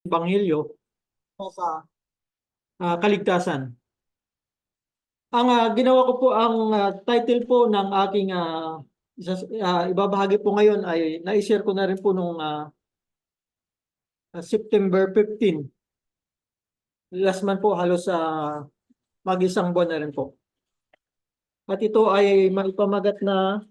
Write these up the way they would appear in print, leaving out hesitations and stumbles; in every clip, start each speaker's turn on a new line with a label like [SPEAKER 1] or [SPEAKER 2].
[SPEAKER 1] Ebanghelyo o sa kaligtasan. Ang ginawa ko po ang title po ng aking ibabahagi po ngayon ay na-share ko na rin po nung September 15. Last month po, halos mag-isang buwan na rin po. At ito ay maipamagat na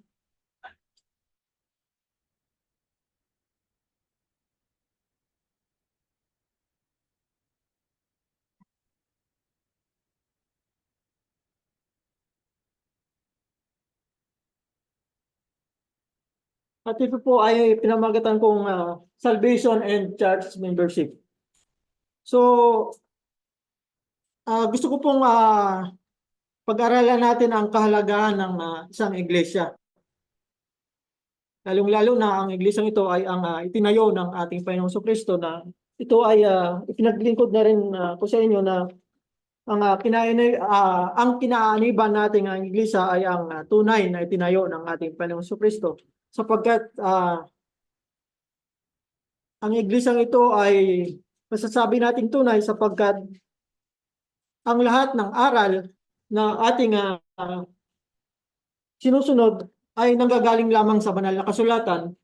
[SPEAKER 1] at ito po ay pinamagatan kong Salvation and Church Membership. So, gusto ko pong pag-aralan natin ang kahalagahan ng isang iglesia. Lalong-lalo na ang iglesyang ito ay ang itinayo ng ating Panginoong Jesucristo na ito ay ipinaglingkod na rin ko sa inyo na ang kinaaniban natin ang iglesia ay ang tunay na itinayo ng ating Panginoong Jesucristo, sapagkat ang iglesyang ito ay masasabi nating tunay sapagkat ang lahat ng aral na ating sinusunod ay nanggagaling lamang sa banal na kasulatan.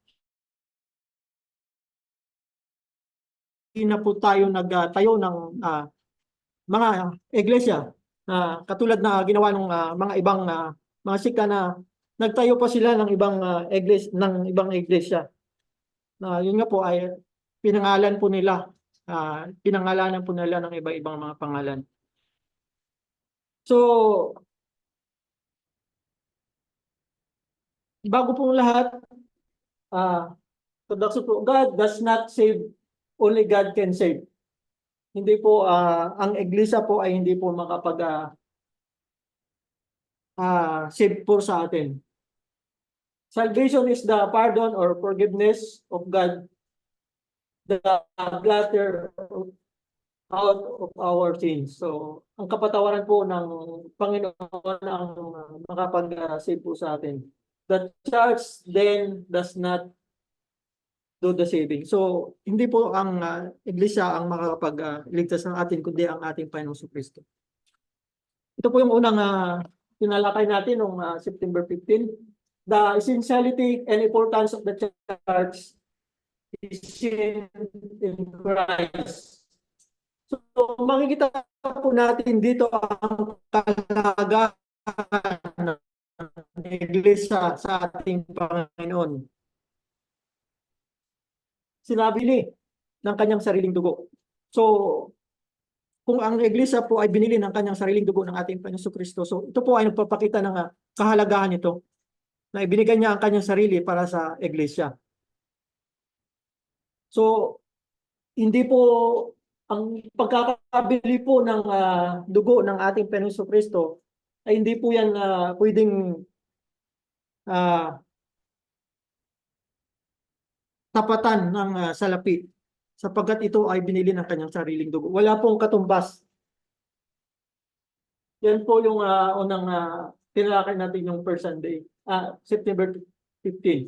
[SPEAKER 1] Hindi na po tayo nagtayo ng mga iglesia katulad na ginawa ng mga ibang mga sikta na nagtayo pa sila ng ibang iglesia. Yun nga po ay pinangalanan po nila ng iba-ibang mga pangalan. So, bago pong lahat, God does not save, only God can save. Hindi po, ang iglesia po ay hindi po save po sa atin. Salvation is the pardon or forgiveness of God, the blotter out of our sins. So, ang kapatawaran po ng Panginoon ang makapag-save po sa atin. The church then does not do the saving. So, hindi po ang iglesia ang makakapagligtas ng atin, kundi ang ating Panginoong Jesucristo. Ito po yung unang tinalakay natin noong September 15. The essentiality and importance of the church is in Christ. So, makikita po natin dito ang kahalagahan ng iglesia sa ating Panginoon. Sinabi ng kanyang sariling dugo. So, kung ang iglesia po ay binili ng kanyang sariling dugo ng ating Panginoon Jesucristo, so ito po ay nagpapakita ng kahalagahan nito na ibinigay niya ang kanyang sarili para sa iglesia. So, hindi po ang pagkakabili po ng dugo ng ating Panginoon Jesucristo ay hindi po yan pwedeng tapatan ng salapi, sapagkat ito ay binili ng kanyang sariling dugo. Wala pong katumbas. Yan po yung unang tinalakay natin yung first Sunday, September 15.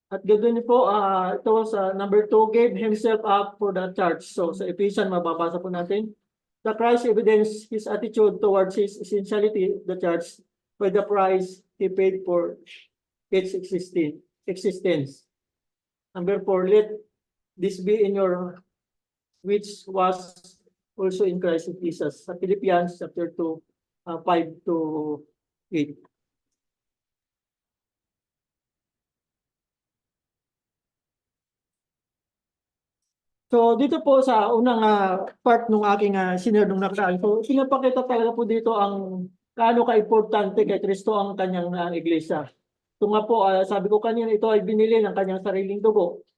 [SPEAKER 1] At ganoon po, ito sa number 2, gave himself up for the church. So sa Ephesians, mababasa po natin. The Christ evidence his attitude towards his essentiality, the church, by the price he paid for its existence. Number 4, let this be in your, which was also in Christ Jesus. Sa Philippians chapter 2, 5 to 8. So dito po sa unang part ng aking senior nung nakaraan, so pinapakita talaga po dito ang kaano ka-importante kay Kristo ang kanyang iglesia. Ito nga po, sabi ko kanina, ito ay binili ng kanyang sariling dugo,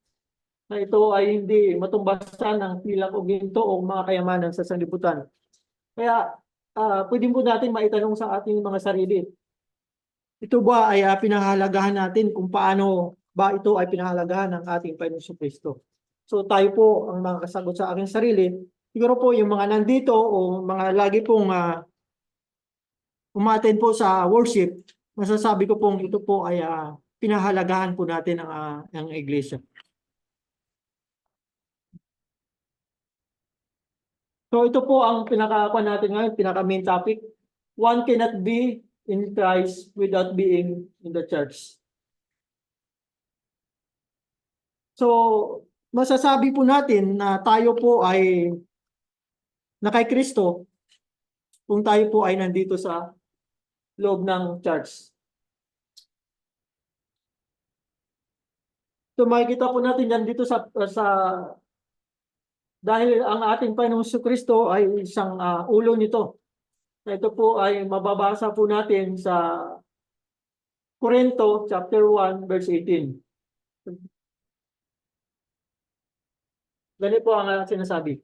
[SPEAKER 1] na ito ay hindi matumbasan ng pilak o ginto o mga kayamanan sa sanlibutan. Kaya pwede po natin maitanong sa ating mga sarili, ito ba ay pinahalagahan natin kung paano ba ito ay pinahalagahan ng ating Panginoong Jesucristo? So tayo po ang mga kasagot sa aking sarili. Siguro po yung mga nandito o mga lagi pong umattend po sa worship, masasabi ko pong ito po ay pinahalagahan po natin ang iglesia. So ito po ang pinaka-kuha natin ngayon, pinaka-main topic. One cannot be in Christ without being in the church. So, masasabi po natin na tayo po ay na kay Kristo kung tayo po ay nandito sa loob ng church. So makikita po natin yan dito sa dahil ang ating Panginoong Kristo ay isang ulo nito. Ito po ay mababasa po natin sa Korinto chapter 1 verse 18. Ganito po ang sinasabi.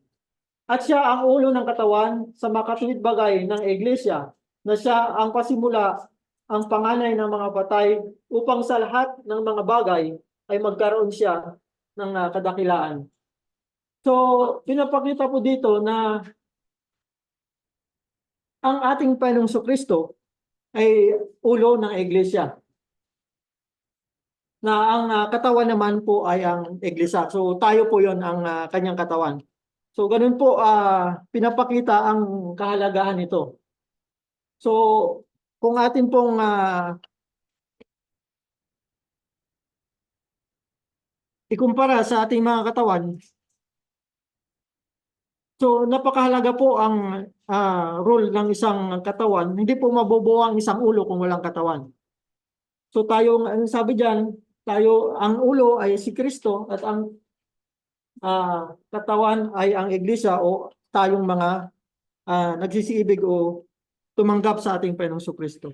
[SPEAKER 1] At siya ang ulo ng katawan sa makatuwid bagay ng iglesia, na siya ang pasimula, ang panganay ng mga patay, upang sa lahat ng mga bagay ay magkaroon siya ng kadakilaan. So, pinapakita po dito na ang ating Panginoong Kristo ay ulo ng iglesia, na ang katawan naman po ay ang iglesia. So, tayo po yon ang kanyang katawan. So, ganun po pinapakita ang kahalagahan nito. So, kung atin pong ikumpara sa ating mga katawan, so napakahalaga po ang role ng isang katawan. Hindi po mabubuo ang isang ulo kung walang katawan. So tayo, ang sabi diyan, tayo, ang ulo ay si Kristo at ang katawan ay ang iglesia o tayong mga nagsisiibig o tumanggap sa ating Panginoong Kristo.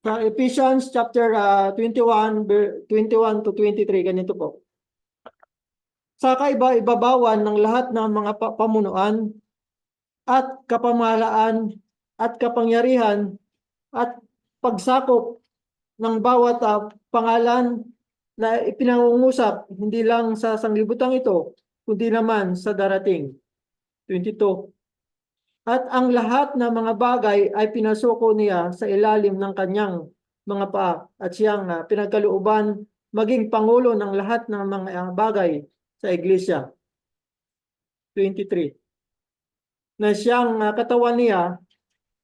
[SPEAKER 1] Sa Ephesians chapter 21 to 23, ganito po. Sa ibabawan ng lahat ng mga pamunuan at kapamahalaan at kapangyarihan at pagsakop ng bawat pangalan na ipinangungusap hindi lang sa sanglibutang ito, kundi naman sa darating. 22. At ang lahat ng mga bagay ay pinasuko niya sa ilalim ng kanyang mga paa at siyang pinagkalooban maging pangulo ng lahat ng mga bagay sa iglesia. 23. Na siyang katawan niya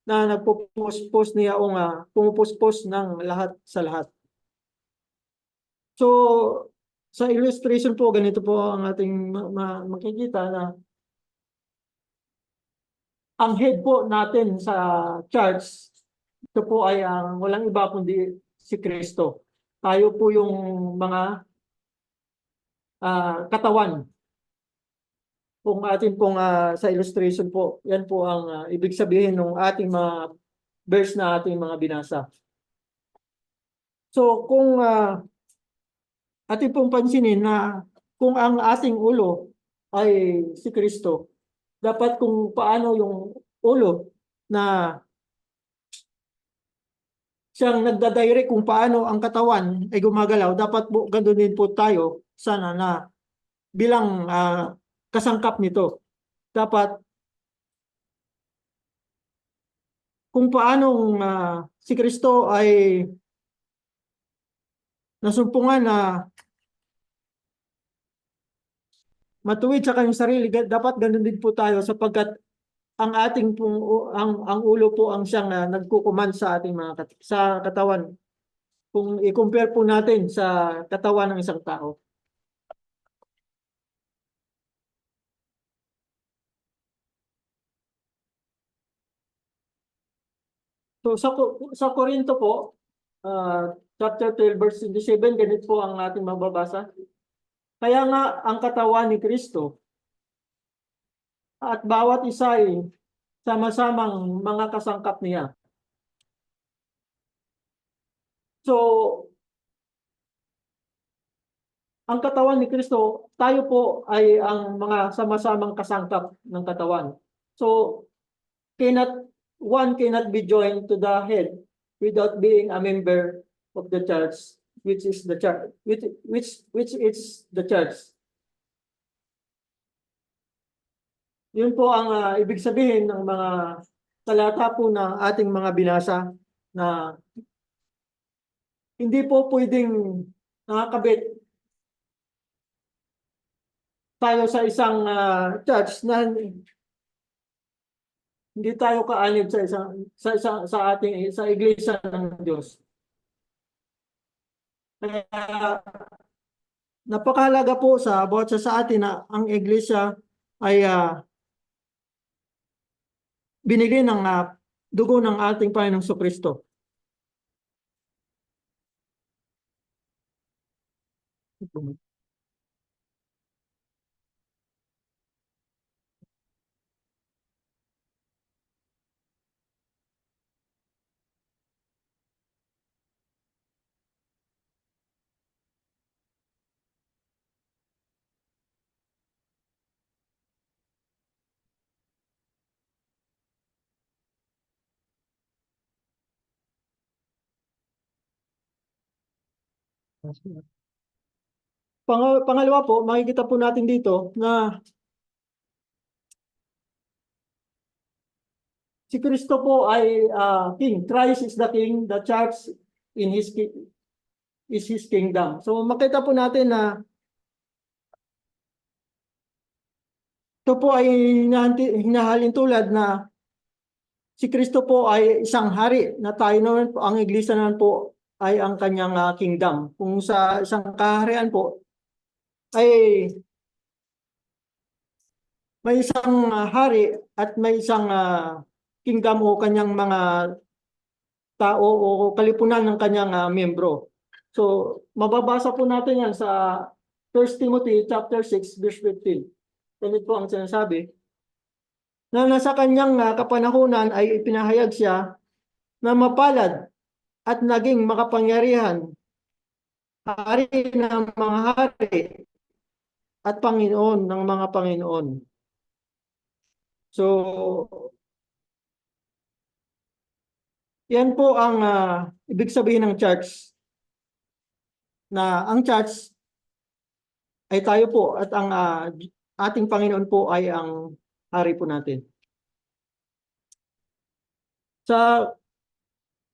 [SPEAKER 1] na nagpupuspos niya o pumupuspos ng lahat sa lahat. So, sa illustration po, ganito po ang ating makikita na ang head po natin sa church, ito po ay walang iba kundi si Kristo. Tayo po yung mga katawan. Kung atin pong sa illustration po, yan po ang ibig sabihin ng ating mga verse na ating mga binasa. So kung atin pong pansinin na kung ang ating ulo ay si Kristo, dapat kung paano yung ulo na siyang nagdadirect kung paano ang katawan ay gumagalaw, dapat po ganoon din po tayo sana na bilang kasangkap nito. Dapat kung paanong si Kristo ay nasumpungan na matuwid sa kanyang sarili, dapat ganun din po tayo sapagkat ang ating pong ang ulo po ang siyang nagkukuman sa ating mga sa katawan. Kung i-compare po natin sa katawan ng isang tao. So sa Korinto po, chapter 12 verse 27, ganito po ang ating mababasa. Kaya nga ang katawan ni Kristo at bawat isa ay sama-samang mga kasangkap niya. So, ang katawan ni Kristo, tayo po ay ang mga sama-samang kasangkap ng katawan. So, one cannot be joined to the head without being a member of the church, which is the church, which is the church. Yun po ang ibig sabihin ng mga talata po na ating mga binasa na hindi po pwedeng nakakabit tayo sa isang church na hindi tayo kaanib sa sa ating sa iglesia ng Diyos. Kaya napakahalaga po sa bawat sa atin na ang iglesia ay binili ng dugo ng ating Panginoong Kristo. Pangalawa po, makikita po natin dito na si Kristo po ay King. Christ is the King, the church in is His kingdom. So makita po natin na ito po ay hinahalin tulad na si Kristo po ay isang hari na tayo naman po, ang iglesia naman po ay ang kanyang kingdom. Kung sa isang kaharian po ay may isang hari at may isang kingdom o kanyang mga tao o kalipunan ng kanyang membro. So, mababasa po natin yan sa 1 Timothy chapter 6 verse 15. Ganito po ang sinasabi na nasa kanyang kapanahunan ay ipinahayag siya na mapalad at naging makapangyarihan, hari ng mga hari at Panginoon ng mga Panginoon. So, yan po ang ibig sabihin ng church. Na ang church ay tayo po at ang ating Panginoon po ay ang hari po natin. Sa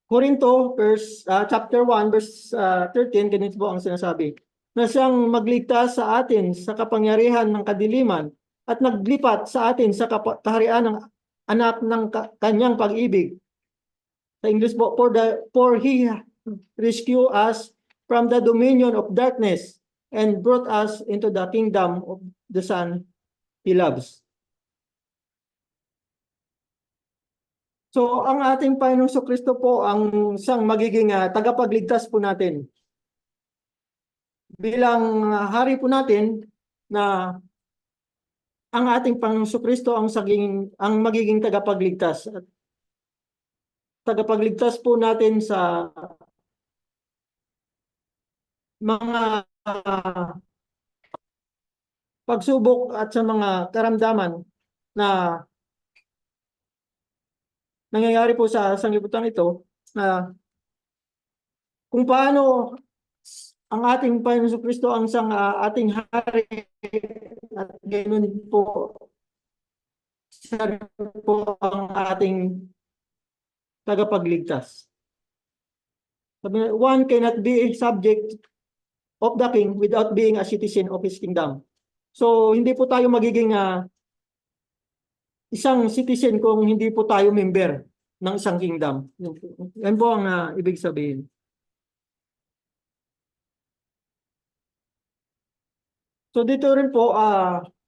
[SPEAKER 1] Corinto, chapter 1, verse 13, ganito po ang sinasabi. Na siyang magligtas sa atin sa kapangyarihan ng kadiliman at naglipat sa atin sa kaharian ng anak ng kanyang pag-ibig. Sa English po, for He rescued us from the dominion of darkness and brought us into the kingdom of the Son He loves. So, ang ating Panginoong Kristo po ang isang magiging tagapagligtas po natin. Bilang hari po natin na ang ating Panginoong Kristo ang magiging tagapagligtas. At tagapagligtas po natin sa mga pagsubok at sa mga karamdaman na nangyayari po sa sanglibutan ito, na kung paano ang ating Panginoon Kristo ang isang ating hari at ganoon po siya po ang ating tagapagligtas. Sabi, one cannot be a subject of the king without being a citizen of his kingdom. So hindi po tayo magiging isang citizen kung hindi po tayo member ng isang kingdom. Yan po ang ibig sabihin. So dito rin po,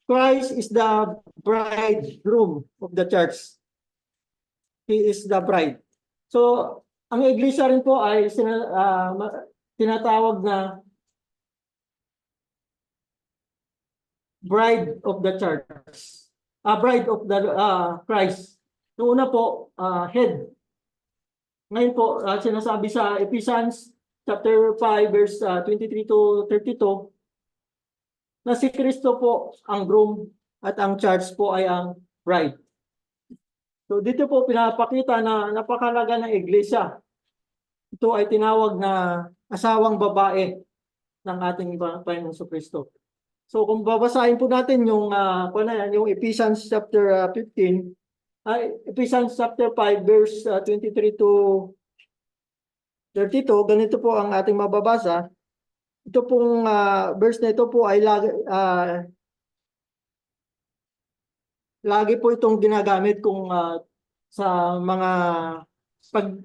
[SPEAKER 1] Christ is the bridegroom of the church. He is the bride. So ang iglesia rin po ay tinatawag na bride of the church. Bride of the Christ. Noong una po, head. Ngayon po, sinasabi sa Ephesians chapter 5 verse 23 to 32 na si Kristo po ang groom at ang church po ay ang bride. So dito po pinapakita na napakalaga ng iglesia. Ito ay tinawag na asawang babae ng ating Panginoong Kristo. So kung babasahin po natin yung yung Ephesians chapter 15, Ephesians chapter 5 verse 23 to 32, ganito po ang ating mababasa. Ito pong verse na ito po ay lagi po itong ginagamit kung sa mga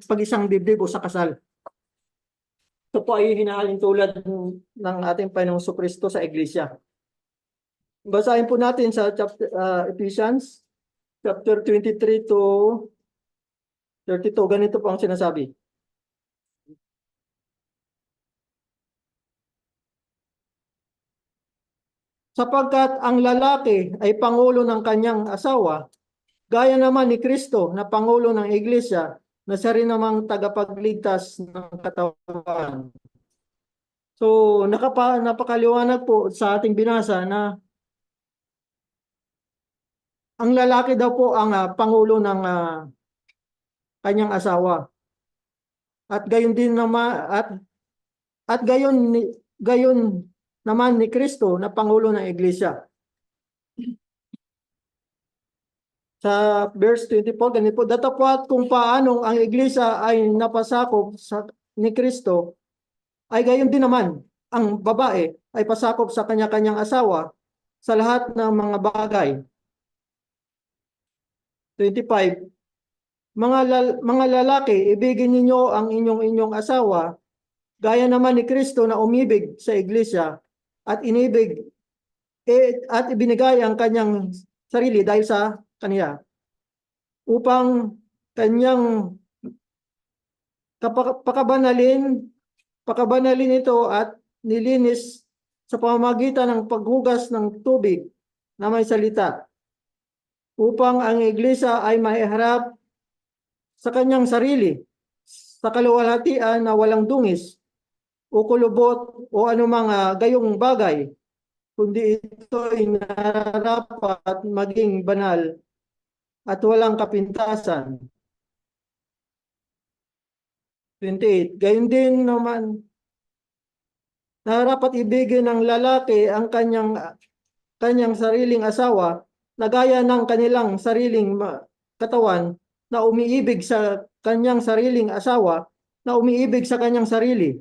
[SPEAKER 1] pag-isang dibdib o sa kasal. Ito po ay hinahalin tulad ng ating Panginoong Kristo sa Iglesia. Basahin po natin sa chapter, Ephesians chapter 23 to 32. Ganito po ang sinasabi. Sapagkat ang lalaki ay pangulo ng kanyang asawa, gaya naman ni Kristo na pangulo ng Iglesia, na siya rin namang tagapagligtas ng katawan. So, napakaliwanag po sa ating binasa na ang lalaki daw po ang pangulo ng kanyang asawa. At gayon din naman at gayon naman ni Kristo na pangulo ng Iglesia. Sa verse 24, ganito po, datapwat kung paanong ang Iglesia ay napasakop ni Kristo, ay gayon din naman ang babae ay pasakop sa kanya-kanyang asawa sa lahat ng mga bagay. 25, mga lalaki, ibigin ninyo ang inyong asawa, gaya naman ni Kristo na umibig sa Iglesia at at ibinigay ang kanyang sarili dahil sa kaniya, upang kanyang pakabanalin ito at nilinis sa pamamagitan ng paghugas ng tubig na may salita, upang ang Iglesia ay maiharap sa kanyang sarili sa kaluwalhatian na walang dungis o kulubot o anumang gayong bagay, kundi ito ay nararapat maging banal at walang kapintasan. 28. Gayon din naman, nararapat ibigin ng lalaki ang kanyang sariling asawa na gaya ng kanilang sariling katawan, na umiibig sa kanyang sariling asawa, na umiibig sa kanyang sarili.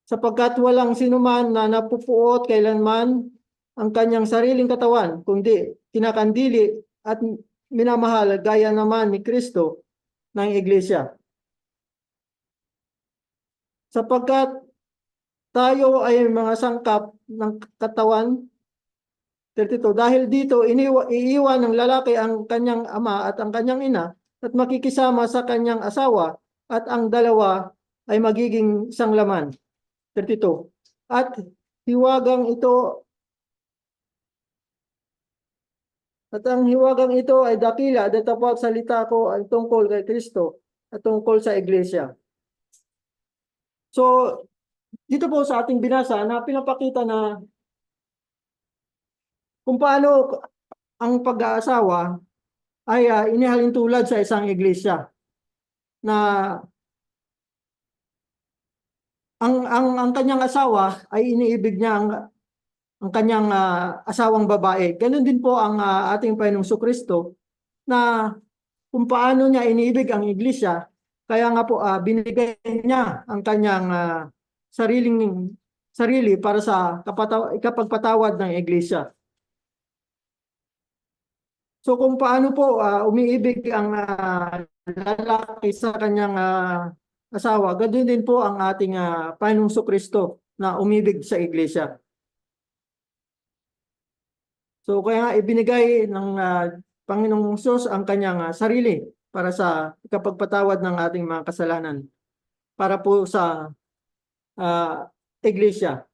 [SPEAKER 1] Sapagkat walang sinuman na napupuot kailanman ang kanyang sariling katawan, kundi kinakandili at minamahal gaya naman ni Kristo ng Iglesia. Sapagkat tayo ay mga sangkap ng katawan. 32. Dahil dito, iiwan ng lalaki ang kanyang ama at ang kanyang ina at makikisama sa kanyang asawa at ang dalawa ay magiging isang laman. 32. At ang hiwagang ito ay dakila, datapwat salita ko ay tungkol kay Kristo at tungkol sa Iglesia. So, dito po sa ating binasa na pinapakita na kung paano ang pag-aasawa ay inihalin tulad sa isang iglesia, na ang kanyang asawa ay iniibig niya ang kanyang asawang babae. Ganun din po ang ating Panginoong Kristo, na kung paano niya iniibig ang iglesia, kaya nga po binigay niya ang kanyang sarili para sa ikapagpatawad ng iglesia. So kung paano po umiibig ang lalaki sa kanyang asawa, ganoon din po ang ating Panginoong Kristo na umibig sa iglesia. So kaya nga ibinigay ng Panginoong Hesus ang kanyang sarili para sa ikapagpatawad ng ating mga kasalanan, para po sa iglesia.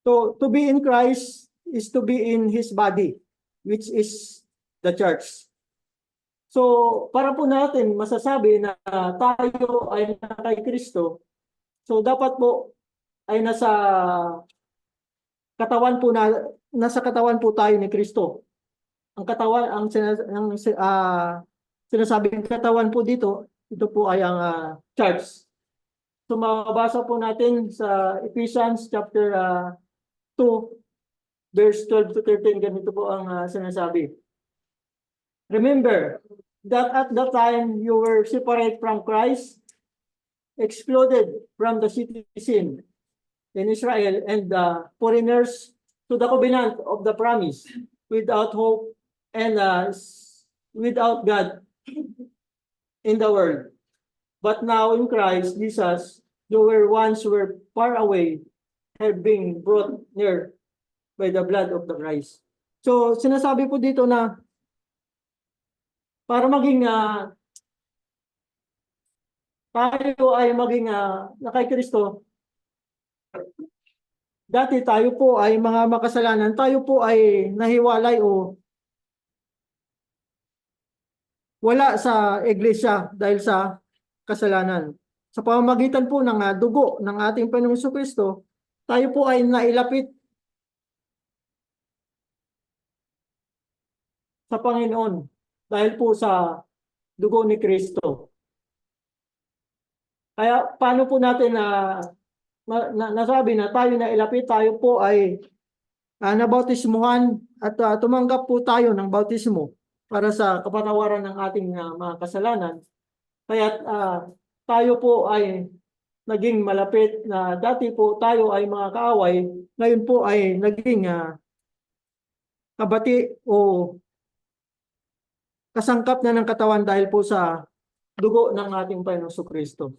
[SPEAKER 1] So, to be in Christ is to be in His body, which is the church. So, para po natin masasabi na tayo ay kay Kristo, so dapat po ay nasa katawan po tayo ni Kristo. Ang katawan, sinasabing katawan po dito, ito po ay ang church. So, mabasa po natin sa Ephesians chapter 2, verse 12 to 13, ganito po ang sinasabi. Remember that at that time you were separate from Christ, excluded from the citizen in Israel, and foreigners to the covenant of the promise, without hope and without God in the world. But now in Christ Jesus, you were far away, have been brought near by the blood of the Christ. So sinasabi po dito na para maging tayo ay maging na kay Kristo, dati tayo po ay mga makasalanan, tayo po ay nahiwalay o wala sa iglesia dahil sa kasalanan. Sa pamamagitan po ng dugo ng ating Panginoong Jesucristo, tayo po ay nailapit sa Panginoon dahil po sa dugo ni Kristo. Kaya paano po natin nasabi na tayo nailapit, tayo po ay nabautismuhan at tumanggap po tayo ng bautismo para sa kapatawaran ng ating mga kasalanan. Kaya tayo po ay naging malapit na dati po tayo ay mga kaaway, ngayon po ay naging kabati o kasangkap na ng katawan dahil po sa dugo ng ating Panginoong Jesucristo.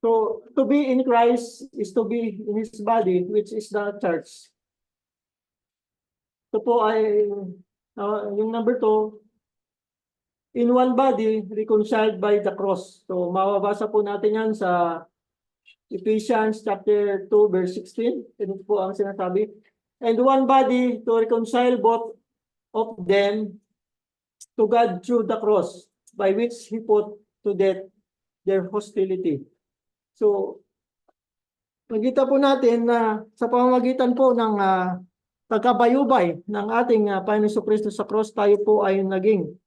[SPEAKER 1] So, to be in Christ is to be in His body, which is the church. Ito po ay yung number 2, in one body, reconciled by the cross. So, mababasa po natin yan sa Ephesians chapter 2, verse 16. Ito po ang sinasabi. And one body to reconcile both of them to God through the cross, by which He put to death their hostility. So, nakita po natin na sa pamamagitan po ng pagkabayubay ng ating Panginoon Jesucristo sa cross, tayo po ay naging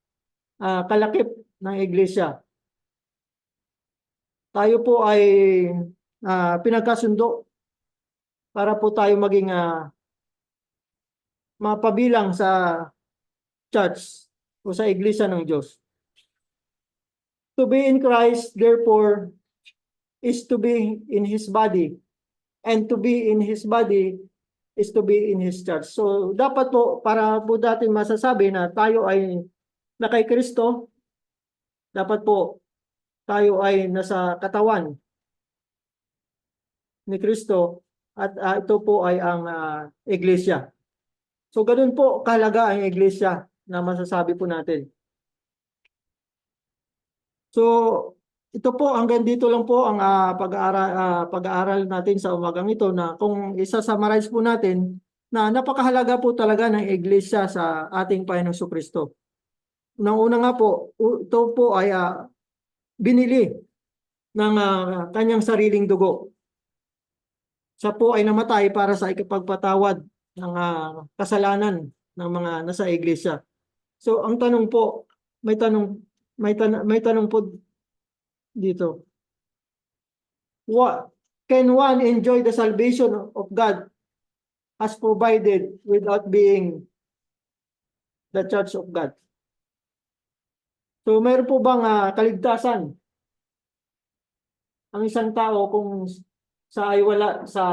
[SPEAKER 1] kalakip ng iglesia. Tayo po ay pinagkasundo para po tayo maging mapabilang sa church o sa iglesia ng Diyos. To be in Christ, therefore, is to be in His body. And to be in His body is to be in His church. So, dapat po, para po natin masasabi na tayo ay na kay Kristo, dapat po tayo ay nasa katawan ni Kristo at ito po ay ang iglesia. So, ganun po kahalaga ang iglesia na masasabi po natin. So, ito po, hanggang dito lang po ang pag-aaral natin sa umagang ito na kung isa-summarize po natin na napakahalaga po talaga ng iglesia sa ating Panginoong Jesucristo. Unang-una nga po, ito po ay binili ng kanyang sariling dugo. Siya po ay namatay para sa ikapagpatawad ng kasalanan ng mga nasa iglesia. So, ang tanong po, may tanong po dito. Can one enjoy the salvation of God as provided without being the church of God? So, mayroon po bang kaligtasan ang isang tao kung sa ay wala sa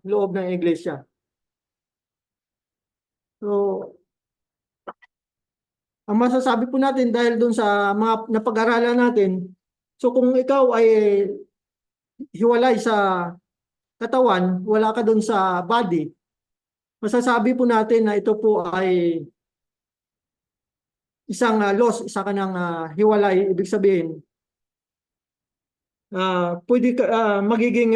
[SPEAKER 1] loob ng iglesia? So, ang masasabi po natin dahil dun sa mga napag-aralan natin, so kung ikaw ay hiwalay sa katawan, wala ka dun sa body, masasabi po natin na ito po ay isang loss, isa ka ng hiwalay, ibig sabihin, pwede ka magiging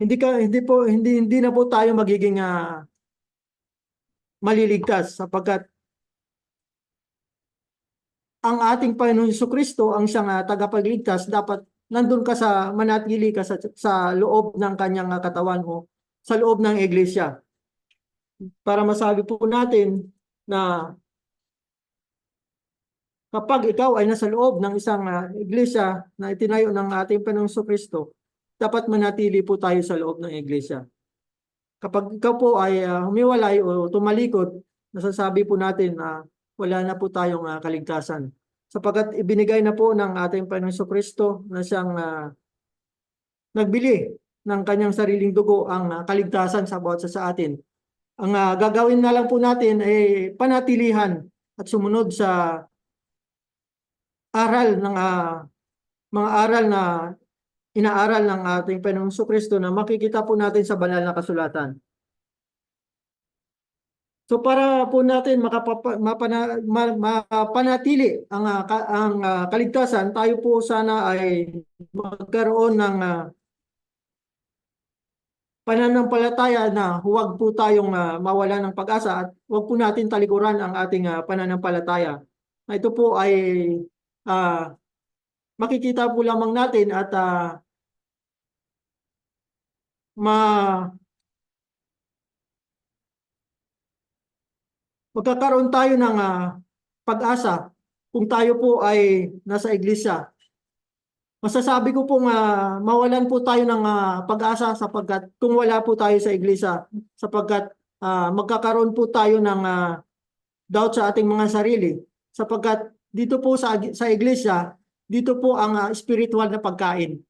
[SPEAKER 1] hindi na po tayo magiging maliligtas sapagkat ang ating Panginoon Jesucristo ang siyang tagapagligtas, dapat nandun ka manatili ka sa loob ng kanyang katawan o sa loob ng iglesia. para masabi po natin na kapag ikaw ay nasa loob ng isang iglesia na itinayo ng ating Panginoong Kristo, dapat manatili po tayo sa loob ng iglesia. Kapag ikaw po ay humiwalay o tumalikod, nasasabi po natin na wala na po tayong kaligtasan. Sapagkat ibinigay na po ng ating Panginoong Kristo na siyang nagbili ng kanyang sariling dugo ang kaligtasan sa bawat isa sa atin. Ang gagawin na lang po natin ay panatilihan at sumunod sa aral ng mga aral na inaaral ng ating Panginoong Kristo na makikita po natin sa banal na kasulatan. So para po natin mapanatili ang kaligtasan, tayo po sana ay magkaroon ng pananampalataya na huwag po tayong mawala ng pag-asa at huwag po natin talikuran ang ating pananampalataya. Ito po ay makikita po lamang natin at magkakaroon tayo ng pag-asa kung tayo po ay nasa iglesia. Masasabi ko pong mawalan po tayo ng pag-asa sapagkat kung wala po tayo sa iglesia, sapagkat magkakaroon po tayo ng doubt sa ating mga sarili, sapagkat dito po sa iglesia, dito po ang spiritual na pagkain.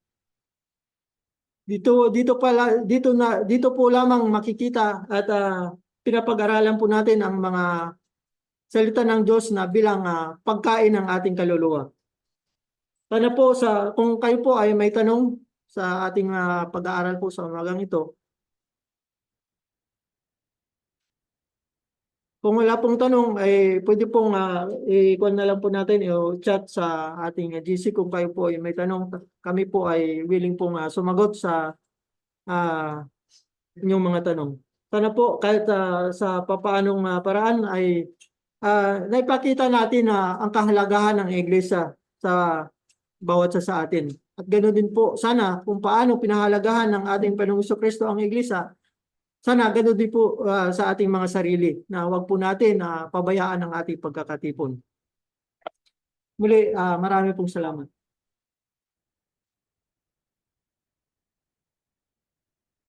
[SPEAKER 1] Dito po lamang makikita at pinapag-aralan po natin ang mga salita ng Diyos na bilang pagkain ng ating kaluluwa. Sana po kung kayo po ay may tanong sa ating pag-aaral po sa umagang ito. Kung wala pong tanong, ay pwede pong i-call na lang po natin o chat sa ating GC kung kayo po ay may tanong. Kami po ay willing pong sumagot sa inyong mga tanong. Sana po kahit sa papaanong paraan ay naipakita natin na ang kahalagahan ng iglesia sa bawat sa atin. At ganoon din po sana kung paano pinahalagahan ng ating Panginoong Kristo ang iglesia. Sana ganoon din po sa ating mga sarili na huwag po natin pabayaan ang ating pagkakatipon. Muli, marami pong salamat.